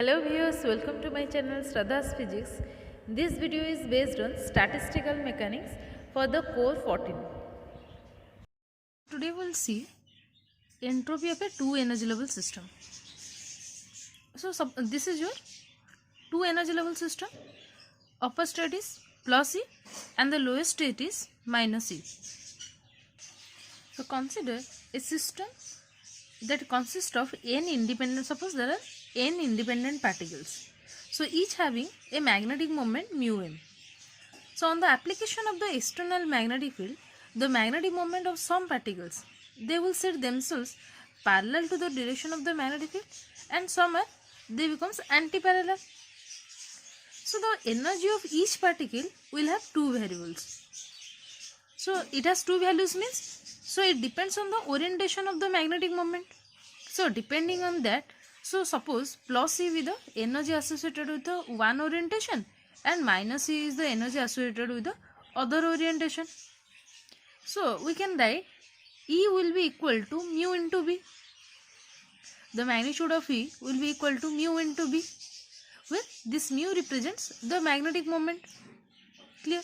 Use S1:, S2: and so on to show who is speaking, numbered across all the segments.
S1: Hello viewers, welcome to my channel Shraddha's Physics. This video is based on statistical mechanics for the core 14.
S2: Today we'll see entropy of a two energy level system. So this is your two energy level system. Upper state is plus E and the lowest state is minus E. So consider a system that consists of n independent, suppose there are n independent particles. So each having a magnetic moment mu m. So on the application of the external magnetic field, the magnetic moment of some particles, they will set themselves parallel to the direction of the magnetic field, and some are, they becomes anti-parallel. So the energy of each particle will have two variables. So it has two values means, so it depends on the orientation of the magnetic moment. So depending on that, so suppose plus E with the energy associated with the one orientation and minus E is the energy associated with the other orientation. So we can write E will be equal to mu into B. The magnitude of E will be equal to mu into B, where this mu represents the magnetic moment. Clear?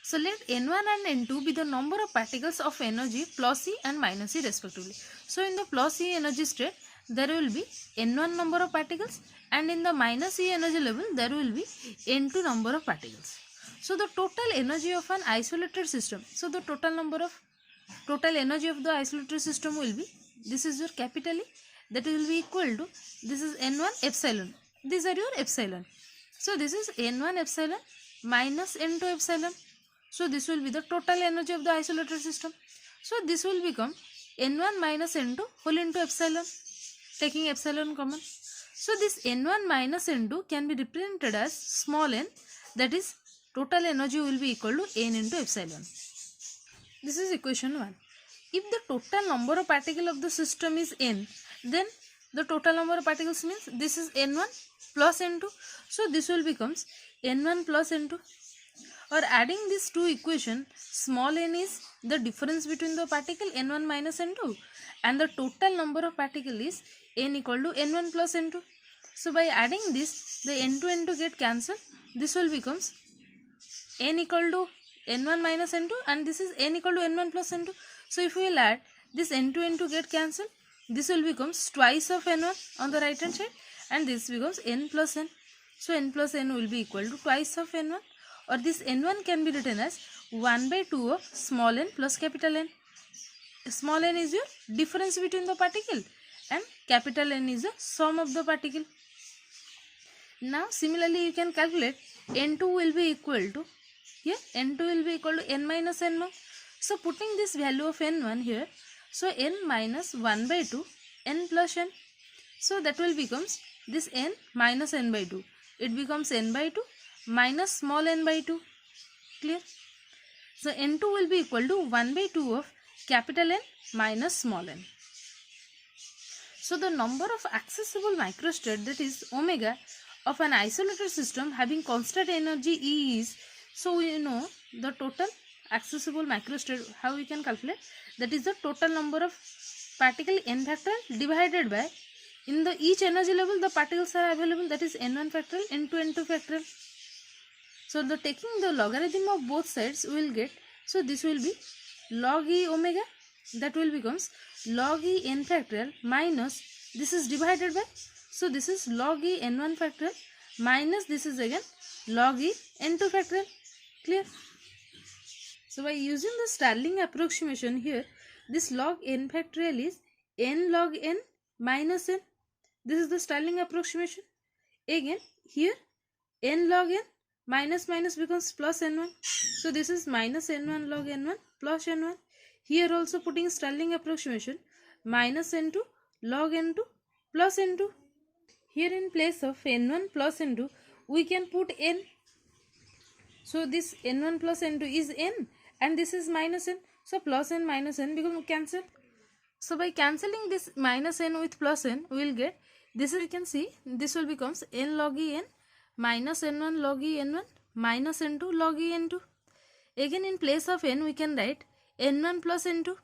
S2: So let N1 and N2 be the number of particles of energy plus E and minus E respectively. So in the plus E energy state, there will be N1 number of particles, and in the minus E energy level, there will be N2 number of particles. So the total energy of an isolated system, so the total energy of the isolated system will be, this is your capital E, that will be equal to, this is N1 epsilon, these are your epsilon. So this is N1 epsilon minus N2 epsilon. So this will be the total energy of the isolated system. So this will become N1 minus N2 whole into epsilon, taking epsilon common. So this N1 minus N2 can be represented as small n, that is total energy will be equal to n into epsilon. This is equation 1. If the total number of particles of the system is n, then the total number of particles means this is N1 plus N2. So this will becomes N1 plus N2. Or adding these two equations, small n is the difference between the particle N1 minus N2, and the total number of particles is n equal to N1 plus N2. So by adding this, the N2 N2 get cancelled. This will becomes n equal to N1 minus N2, and this is n equal to N1 plus N2. So if we will add this N2 N2 get cancelled, this will becomes twice of N1 on the right hand side, and this becomes n plus n. So n plus n will be equal to twice of N1. Or this N1 can be written as 1 by 2 of small n plus capital N. Small n is your difference between the particle, and capital N is the sum of the particle. Now similarly you can calculate N2 will be equal to, here N2 will be equal to n minus N1. So putting this value of N1 here, so n minus 1 by 2 n plus n. So that will becomes this n minus n by 2. It becomes n by 2 minus small n by 2. Clear? So N2 will be equal to 1 by 2 of capital N minus small n. So the number of accessible microstate, that is omega, of an isolated system having constant energy E is, so we know the total accessible microstate, how we can calculate, that is the total number of particle n factorial divided by, in the each energy level the particles are available, that is n1 factorial, n2 n2 factorial. So the taking the logarithm of both sides we will get, so this will be log E omega, that will becomes log E n factorial minus, this is divided by, so this is log E n1 factorial minus, this is again log E n2 factorial. Clear? So by using the Stirling approximation here, this log n factorial is n log n minus n. This is the Stirling approximation. Again here n log n minus minus becomes plus n1. So this is minus n1 log n1 plus n1. Here also putting Stirling approximation, minus n2 log n2 plus n2. Here in place of n1 plus n2 we can put n. So this n1 plus n2 is n, and this is minus n. So plus n minus n become cancel. So by cancelling this minus n with plus n, we will get, this is, you can see, this will becomes n log e n minus n1 log e n1 minus n2 log e n2. Again in place of n we can write n1 plus n2.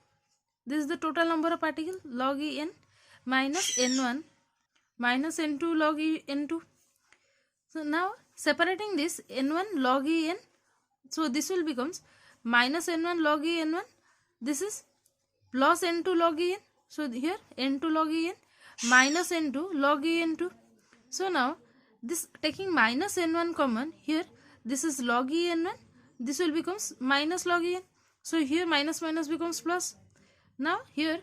S2: This is the total number of particles, log e n minus n1 minus n2 log e n2. So now separating this n1 log e n, so this will becomes minus n1 log e n1, this is plus n2 log e n, so here n2 log e n minus n2 log e n2. So now this taking minus n1 common, here this is log e n1, this will becomes minus log e n, so here minus minus becomes plus. Now here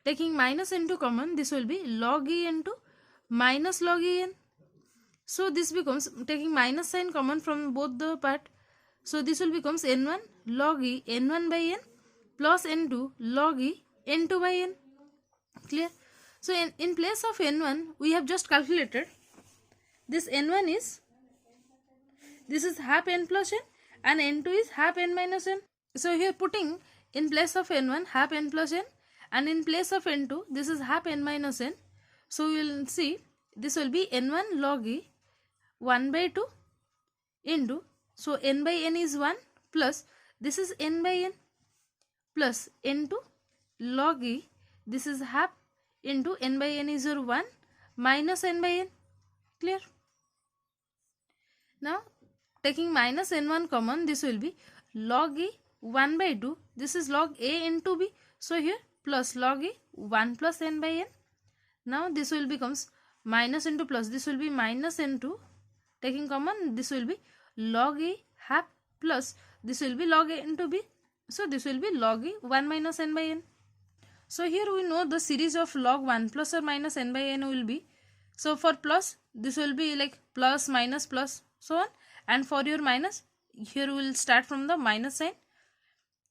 S2: taking minus n2 common, this will be log e n2 minus log e n. So this becomes, taking minus sign common from both the part, so this will becomes n1 log e n1 by n plus n2 log e n2 by n. Clear? So in place of n1 we have just calculated this n1 is, this is half n plus n and n2 is half n minus n. So here putting in place of n1 half n plus n and in place of n2 this is half n minus n. So we will see this will be n1 log e 1 by 2 into, so n by n is 1 plus this is n by n plus n2 log e, this is half into n by n is your 1 minus n by n. Clear? Now taking minus n1 common, this will be log e 1 by 2, this is log a into b, so here plus log e 1 plus n by n. Now this will becomes minus into plus, this will be minus n2, taking common this will be log e half plus this will be log a into b, so this will be log e 1 minus n by n. So here we know the series of log 1 plus or minus n by n will be, so for plus this will be like plus minus plus so on, and for your minus here we will start from the minus sign.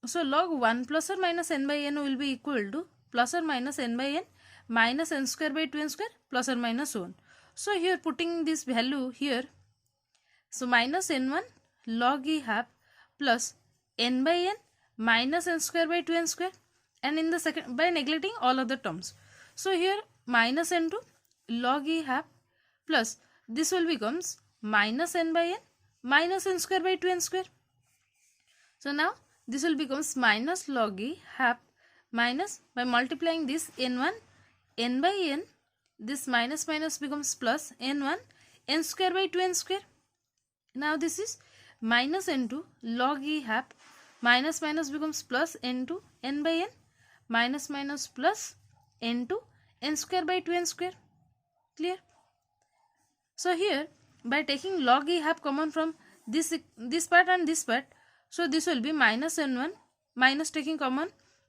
S2: So log 1 plus or minus n by n will be equal to plus or minus n by n minus n square by 2n square plus or minus so on. So here putting this value here, so minus n1 log e half plus n by n minus n square by 2n square, and in the second by neglecting all other terms. So here minus n2 log e half plus this will becomes minus n by n minus n square by 2n square. So now this will becomes minus log e half minus, by multiplying this n1 n by n, this minus minus becomes plus n1 n square by 2n square. Now this is minus n2 log e half minus minus becomes plus n2 n by n minus minus plus n2 n square by 2n square. Clear? So here by taking log e half common from this part and this part, so this will be minus n1 minus taking common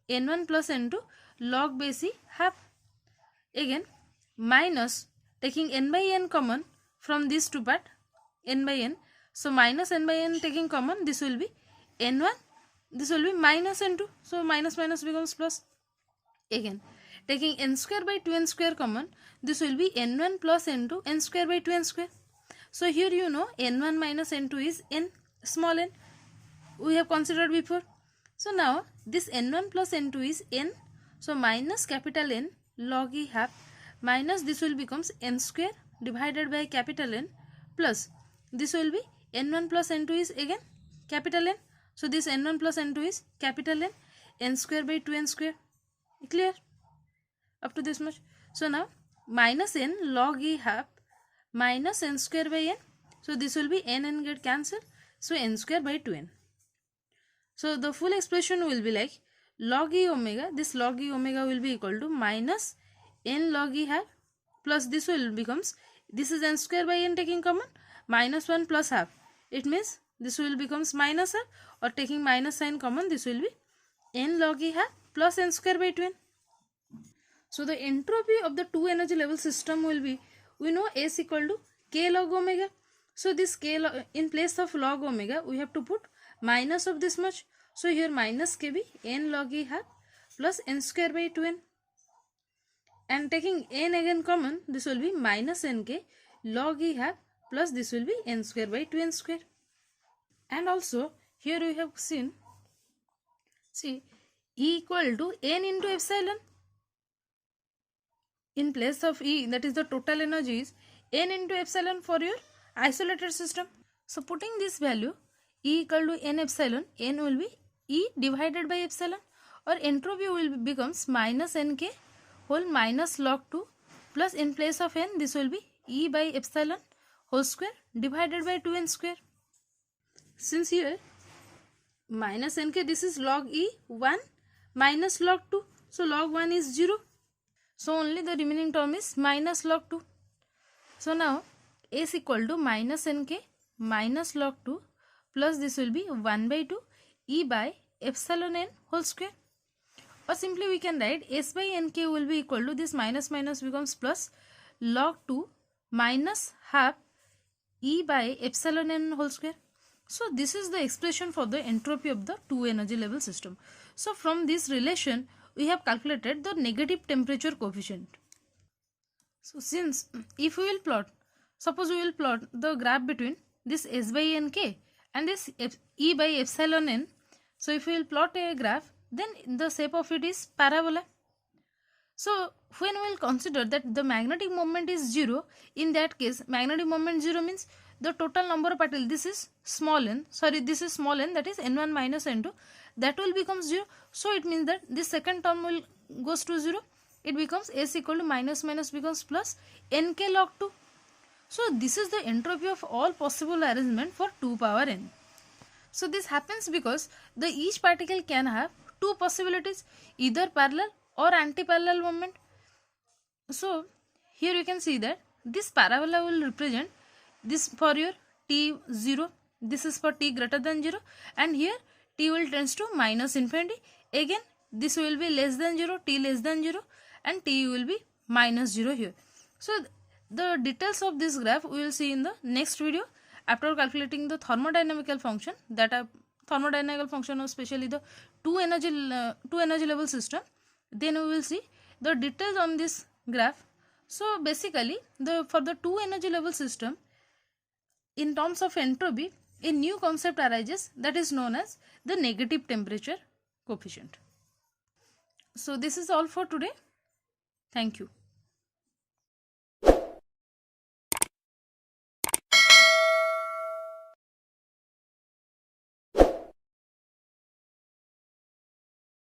S2: n1 plus n2 log base e half, again minus taking n by n common from these two part n by n, so minus n by n taking common, this will be n1, this will be minus n2, so minus minus becomes plus. Again taking n square by 2n square common, this will be n1 plus n2 n square by 2n square. So here you know n1 minus n2 is n small n, we have considered before. So now this n1 plus n2 is n, so minus capital N log e half minus this will becomes n square divided by capital N plus this will be n1 plus n2 is again capital N, so this n1 plus n2 is capital N, n square by 2n square. Clear up to this much? So now minus n log e half minus n square by n, so this will be n get cancelled, so n square by 2n. So the full expression will be like log e omega, this log e omega will be equal to minus n log e half plus this will becomes, this is n square by n taking common, minus 1 plus half, it means this will becomes minus half, or taking minus sign common, this will be n log e half plus n square by 2n. So the entropy of the two energy level system will be, we know S equal to k log omega. So this k log, in place of log omega we have to put minus of this much, so here minus k be n log e half plus n square by 2n, and taking n again common, this will be minus nk log e half plus this will be n square by 2n square. And also here we have seen, see E equal to n into epsilon. In place of E, that is the total energy, is n into epsilon for your isolated system. So putting this value E equal to n epsilon, n will be E divided by epsilon, or entropy will becomes minus nk whole minus log 2 plus in place of n this will be E by epsilon whole square divided by 2n square. Since here minus nk, this is log E 1 minus log 2, so log 1 is 0, so only the remaining term is minus log 2. So now s equal to minus nk minus log 2 plus this will be 1 by 2 E by epsilon n whole square, or simply we can write s by nk will be equal to this minus minus becomes plus log 2 minus half E by epsilon n whole square. So this is the expression for the entropy of the two energy level system. So from this relation we have calculated the negative temperature coefficient. So since if we will plot, suppose we will plot the graph between this s by nk and this E by epsilon n. So if we will plot a graph, then the shape of it is parabola. So when we will consider that the magnetic moment is 0, in that case magnetic moment 0 means the total number of particles, this is small n, this is small n, that is n1 minus n2, that will become 0. So it means that this second term will goes to 0. It becomes s equal to minus minus becomes plus nk log 2. So this is the entropy of all possible arrangement for 2 power n. So this happens because the each particle can have two possibilities, either parallel or anti-parallel moment. So here you can see that this parabola will represent this for your t0, this is for t greater than 0, and here t will tends to minus infinity. Again this will be less than 0, t less than 0, and t will be minus 0 here. So the details of this graph we will see in the next video after calculating the thermodynamical function, that are thermodynamical function of especially the two energy level system. Then we will see the details on this graph. So basically for the two energy level system, in terms of entropy, a new concept arises, that is known as the negative temperature coefficient. So this is all for today. Thank you.